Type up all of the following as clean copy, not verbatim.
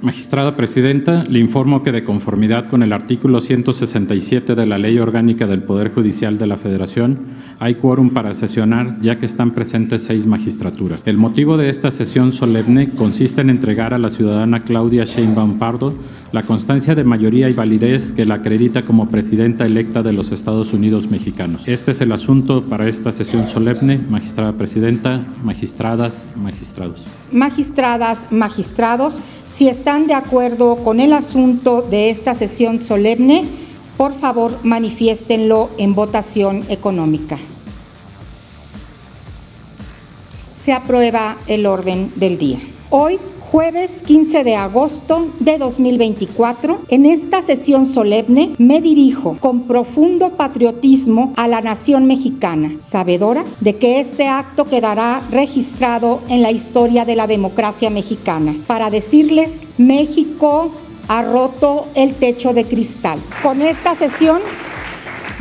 Magistrada Presidenta, le informo que de conformidad con el artículo 167 de la Ley Orgánica del Poder Judicial de la Federación, hay quórum para sesionar, ya que están presentes 6 magistraturas. El motivo de esta sesión solemne consiste en entregar a la ciudadana Claudia Sheinbaum Pardo la constancia de mayoría y validez que la acredita como presidenta electa de los Estados Unidos mexicanos. Este es el asunto para esta sesión solemne. Magistrada Presidenta, magistradas, magistrados. Magistradas, magistrados, si están de acuerdo con el asunto de esta sesión solemne, por favor manifiéstenlo en votación económica. Se aprueba el orden del día. Hoy, jueves 15 de agosto de 2024, en esta sesión solemne me dirijo con profundo patriotismo a la nación mexicana, sabedora de que este acto quedará registrado en la historia de la democracia mexicana, para decirles: México ha roto el techo de cristal. Con esta sesión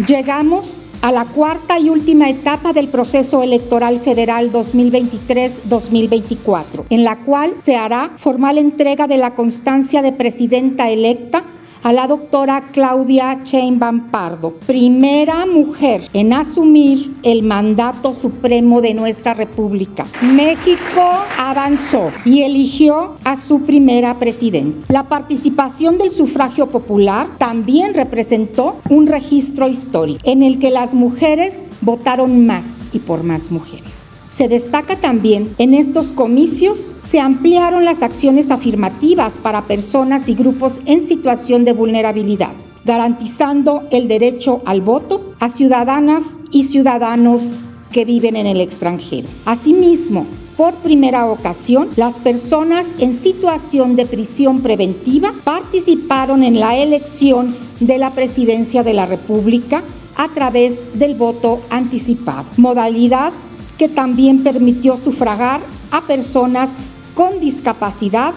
llegamos a la cuarta y última etapa del proceso electoral federal 2023-2024, en la cual se hará formal entrega de la constancia de presidenta electa a la doctora Claudia Sheinbaum Pardo, primera mujer en asumir el mandato supremo de nuestra República. México avanzó y eligió a su primera presidenta. La participación del sufragio popular también representó un registro histórico en el que las mujeres votaron más y por más mujeres. Se destaca también, en estos comicios se ampliaron las acciones afirmativas para personas y grupos en situación de vulnerabilidad, garantizando el derecho al voto a ciudadanas y ciudadanos que viven en el extranjero. Asimismo, por primera ocasión, las personas en situación de prisión preventiva participaron en la elección de la presidencia de la República a través del voto anticipado, modalidad que también permitió sufragar a personas con discapacidad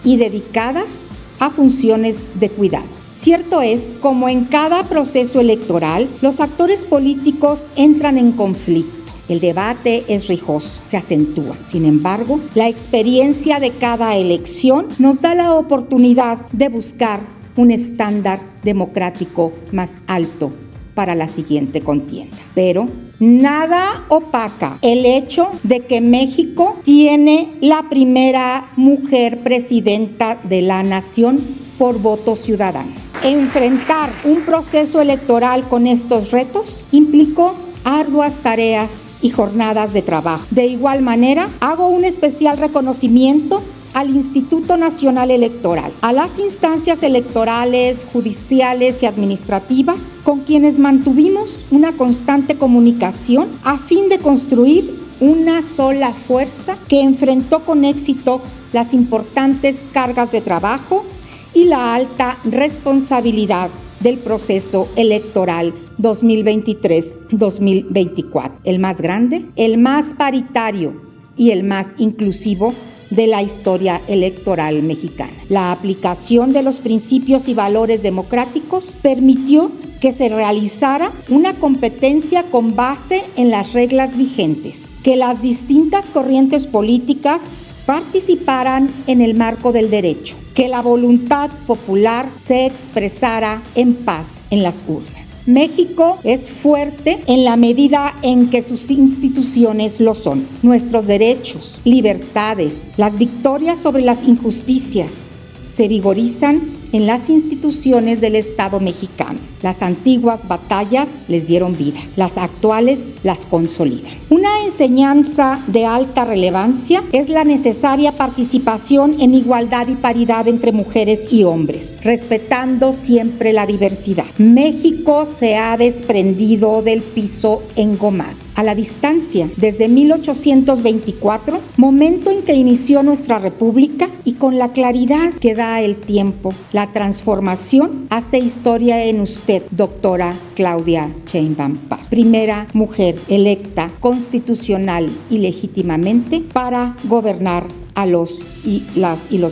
y dedicadas a funciones de cuidado. Cierto es, como en cada proceso electoral, los actores políticos entran en conflicto. El debate es rijoso, se acentúa. Sin embargo, la experiencia de cada elección nos da la oportunidad de buscar un estándar democrático más alto para la siguiente contienda. Pero nada opaca el hecho de que México tiene la primera mujer presidenta de la nación por voto ciudadano. Enfrentar un proceso electoral con estos retos implicó arduas tareas y jornadas de trabajo. De igual manera, hago un especial reconocimiento al Instituto Nacional Electoral, a las instancias electorales, judiciales y administrativas, con quienes mantuvimos una constante comunicación a fin de construir una sola fuerza que enfrentó con éxito las importantes cargas de trabajo y la alta responsabilidad del proceso electoral 2023-2024, el más grande, el más paritario y el más inclusivo de la historia electoral mexicana. La aplicación de los principios y valores democráticos permitió que se realizara una competencia con base en las reglas vigentes, que las distintas corrientes políticas participaran en el marco del derecho, que la voluntad popular se expresara en paz en las urnas. México es fuerte en la medida en que sus instituciones lo son. Nuestros derechos, libertades, las victorias sobre las injusticias se vigorizan en las instituciones del Estado mexicano. Las antiguas batallas les dieron vida, las actuales las consolidan. Una enseñanza de alta relevancia es la necesaria participación en igualdad y paridad entre mujeres y hombres, respetando siempre la diversidad. México se ha desprendido del piso engomado. A la distancia, desde 1824, momento en que inició nuestra república, y con la claridad que da el tiempo, la transformación hace historia en usted, doctora Claudia Sheinbaum Pardo, primera mujer electa constitucional y legítimamente para gobernar a los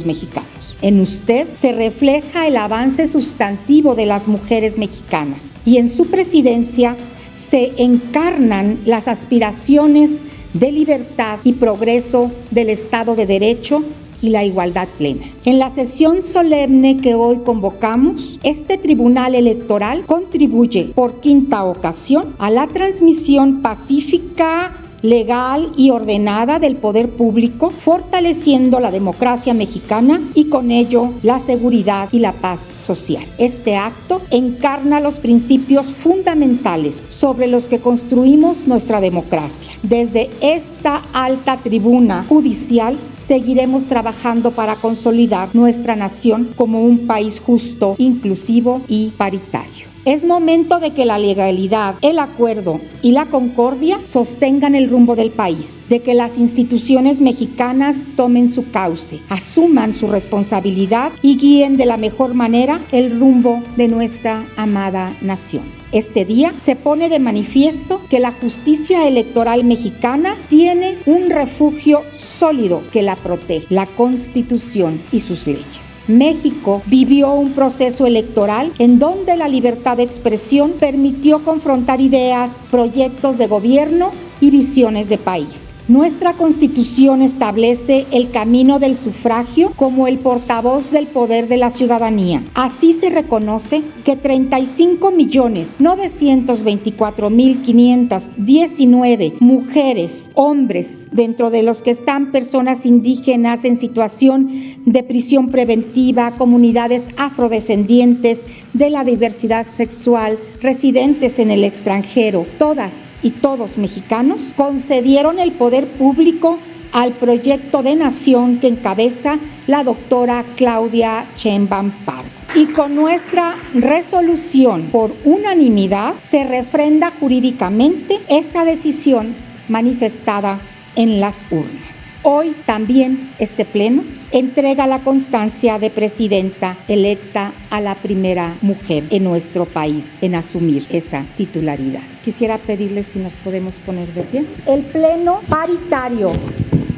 mexicanos. En usted se refleja el avance sustantivo de las mujeres mexicanas, y en su presidencia se encarnan las aspiraciones de libertad y progreso del Estado de Derecho y la igualdad plena. En la sesión solemne que hoy convocamos, este Tribunal Electoral contribuye por quinta ocasión a la transmisión pacífica, legal y ordenada del poder público, fortaleciendo la democracia mexicana y con ello la seguridad y la paz social. Este acto encarna los principios fundamentales sobre los que construimos nuestra democracia. Desde esta alta tribuna judicial seguiremos trabajando para consolidar nuestra nación como un país justo, inclusivo y paritario. Es momento de que la legalidad, el acuerdo y la concordia sostengan el rumbo del país, de que las instituciones mexicanas tomen su cauce, asuman su responsabilidad y guíen de la mejor manera el rumbo de nuestra amada nación. Este día se pone de manifiesto que la justicia electoral mexicana tiene un refugio sólido que la protege, la Constitución y sus leyes. México vivió un proceso electoral en donde la libertad de expresión permitió confrontar ideas, proyectos de gobierno y visiones de país. Nuestra Constitución establece el camino del sufragio como el portavoz del poder de la ciudadanía. Así se reconoce que 35.924.519 mujeres, hombres, dentro de los que están personas indígenas en situación de prisión preventiva, comunidades afrodescendientes, de la diversidad sexual, residentes en el extranjero, todas y todos mexicanos, concedieron el poder público al proyecto de nación que encabeza la doctora Claudia Sheinbaum Pardo. Y con nuestra resolución por unanimidad se refrenda jurídicamente esa decisión manifestada en las urnas. Hoy también este pleno entrega la constancia de presidenta electa a la primera mujer en nuestro país en asumir esa titularidad. Quisiera pedirles si nos podemos poner de pie. El pleno paritario,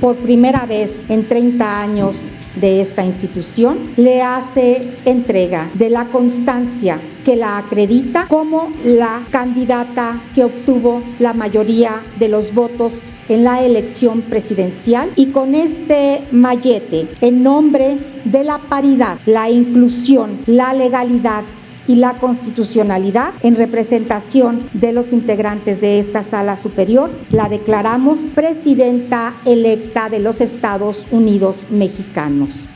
por primera vez en 30 años de esta institución, le hace entrega de la constancia que la acredita como la candidata que obtuvo la mayoría de los votos en la elección presidencial, y con este mallete, en nombre de la paridad, la inclusión, la legalidad y la constitucionalidad, en representación de los integrantes de esta sala superior, la declaramos presidenta electa de los Estados Unidos mexicanos.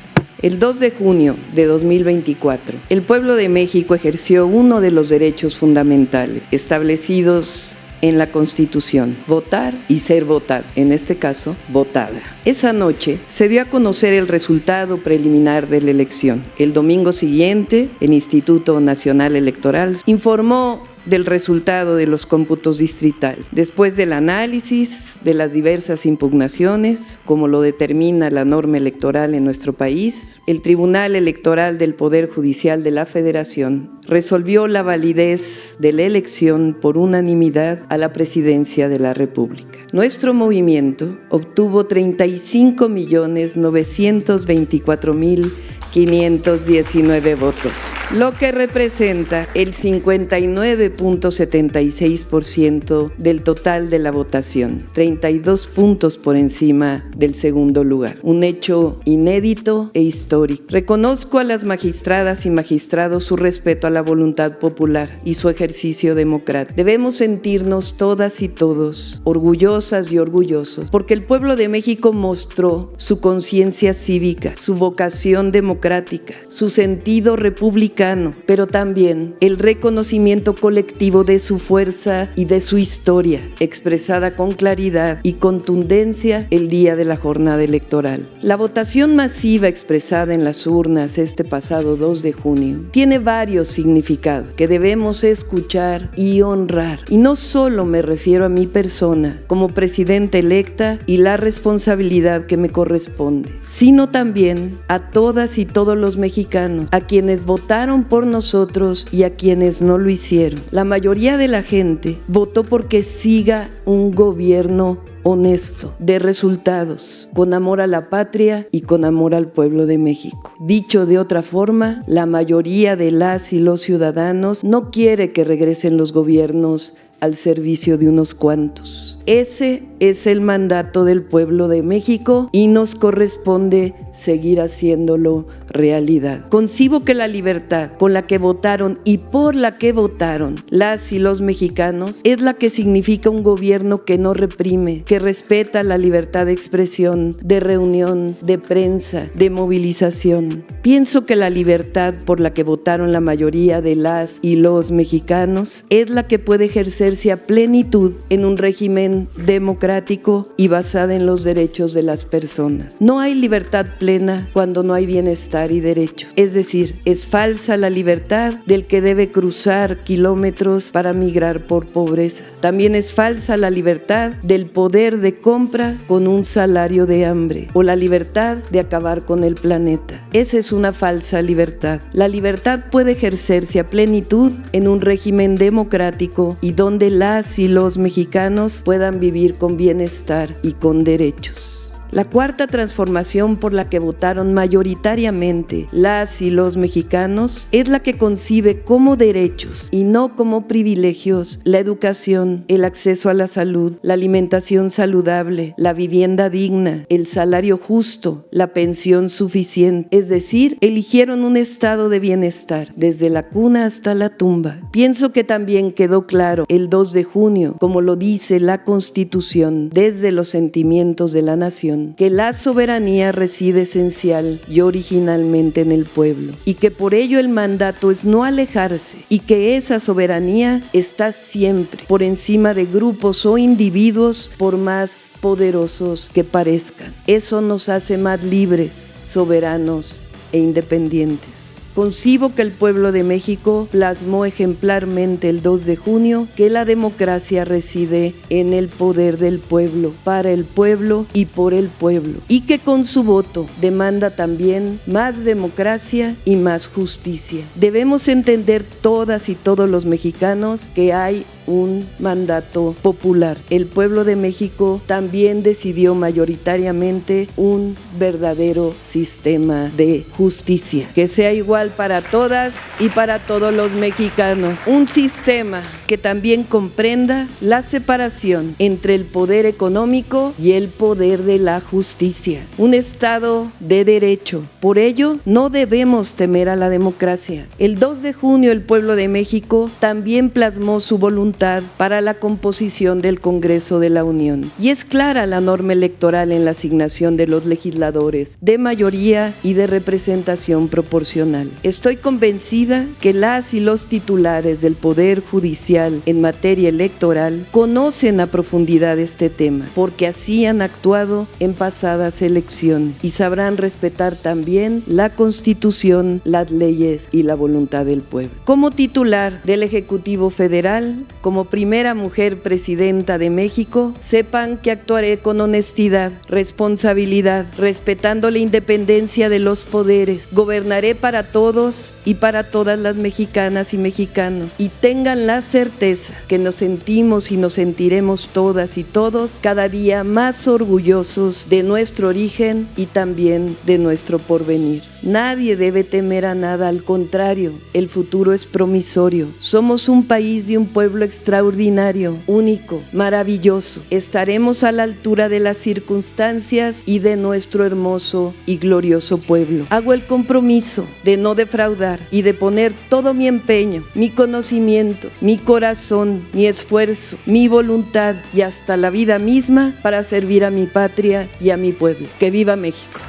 El 2 de junio de 2024, el pueblo de México ejerció uno de los derechos fundamentales establecidos en la Constitución: votar y ser votado, en este caso, votada. Esa noche se dio a conocer el resultado preliminar de la elección. El domingo siguiente, el Instituto Nacional Electoral informó del resultado de los cómputos distritales. Después del análisis de las diversas impugnaciones, como lo determina la norma electoral en nuestro país, el Tribunal Electoral del Poder Judicial de la Federación resolvió la validez de la elección por unanimidad a la presidencia de la República. Nuestro movimiento obtuvo 35.924.519 votos, lo que representa el 59.76% del total de la votación, 32 puntos por encima del segundo lugar. Un hecho inédito e histórico. Reconozco a las magistradas y magistrados su respeto a la voluntad popular y su ejercicio democrático. Debemos sentirnos todas y todos orgullosas y orgullosos porque el pueblo de México mostró su conciencia cívica, su vocación democrática, su sentido republicano, pero también el reconocimiento colectivo de su fuerza y de su historia, expresada con claridad y contundencia el día de la jornada electoral. La votación masiva expresada en las urnas este pasado 2 de junio tiene varios significados que debemos escuchar y honrar. Y no solo me refiero a mi persona como presidenta electa y la responsabilidad que me corresponde, sino también a todas y todos los mexicanos, a quienes votaron por nosotros y a quienes no lo hicieron. La mayoría de la gente votó porque siga un gobierno honesto, de resultados, con amor a la patria y con amor al pueblo de México. Dicho de otra forma, la mayoría de las y los ciudadanos no quiere que regresen los gobiernos al servicio de unos cuantos. Ese es el mandato del pueblo de México y nos corresponde seguir haciéndolo realidad. Concibo que la libertad con la que votaron y por la que votaron las y los mexicanos es la que significa un gobierno que no reprime, que respeta la libertad de expresión, de reunión, de prensa, de movilización. Pienso que la libertad por la que votaron la mayoría de las y los mexicanos es la que puede ejercerse a plenitud en un régimen democrático y basada en los derechos de las personas. No hay libertad plena cuando no hay bienestar y derechos. Es decir, es falsa la libertad del que debe cruzar kilómetros para migrar por pobreza. También es falsa la libertad del poder de compra con un salario de hambre o la libertad de acabar con el planeta. Esa es una falsa libertad. La libertad puede ejercerse a plenitud en un régimen democrático y donde las y los mexicanos puedan vivir con bienestar y con derechos. La cuarta transformación por la que votaron mayoritariamente las y los mexicanos es la que concibe como derechos y no como privilegios la educación, el acceso a la salud, la alimentación saludable, la vivienda digna, el salario justo, la pensión suficiente. Es decir, eligieron un estado de bienestar desde la cuna hasta la tumba. Pienso que también quedó claro el 2 de junio, como lo dice la Constitución, desde los sentimientos de la nación, que la soberanía reside esencial y originalmente en el pueblo y que por ello el mandato es no alejarse y que esa soberanía está siempre por encima de grupos o individuos por más poderosos que parezcan. Eso nos hace más libres, soberanos e independientes. Concibo que el pueblo de México plasmó ejemplarmente el 2 de junio que la democracia reside en el poder del pueblo, para el pueblo y por el pueblo, y que con su voto demanda también más democracia y más justicia. Debemos entender todas y todos los mexicanos que hay un mandato popular. El pueblo de México también decidió mayoritariamente un verdadero sistema de justicia, que sea igual para todas y para todos los mexicanos. Un sistema que también comprenda la separación entre el poder económico y el poder de la justicia. Un Estado de derecho. Por ello, no debemos temer a la democracia. El 2 de junio el pueblo de México también plasmó su voluntad para la composición del Congreso de la Unión. Y es clara la norma electoral en la asignación de los legisladores de mayoría y de representación proporcional. Estoy convencida que las y los titulares del Poder Judicial en materia electoral conocen a profundidad este tema, porque así han actuado en pasadas elecciones y sabrán respetar también la Constitución, las leyes y la voluntad del pueblo. Como titular del Ejecutivo Federal, como primera mujer presidenta de México, sepan que actuaré con honestidad, responsabilidad, respetando la independencia de los poderes. Gobernaré para todos y para todas las mexicanas y mexicanos. Y tengan la certeza que nos sentimos y nos sentiremos todas y todos cada día más orgullosos de nuestro origen y también de nuestro porvenir. Nadie debe temer a nada, al contrario, el futuro es promisorio. Somos un país y un pueblo extraordinario, único, maravilloso. Estaremos a la altura de las circunstancias y de nuestro hermoso y glorioso pueblo. Hago el compromiso de no defraudar y de poner todo mi empeño, mi conocimiento, mi corazón, mi esfuerzo, mi voluntad y hasta la vida misma para servir a mi patria y a mi pueblo. ¡Que viva México!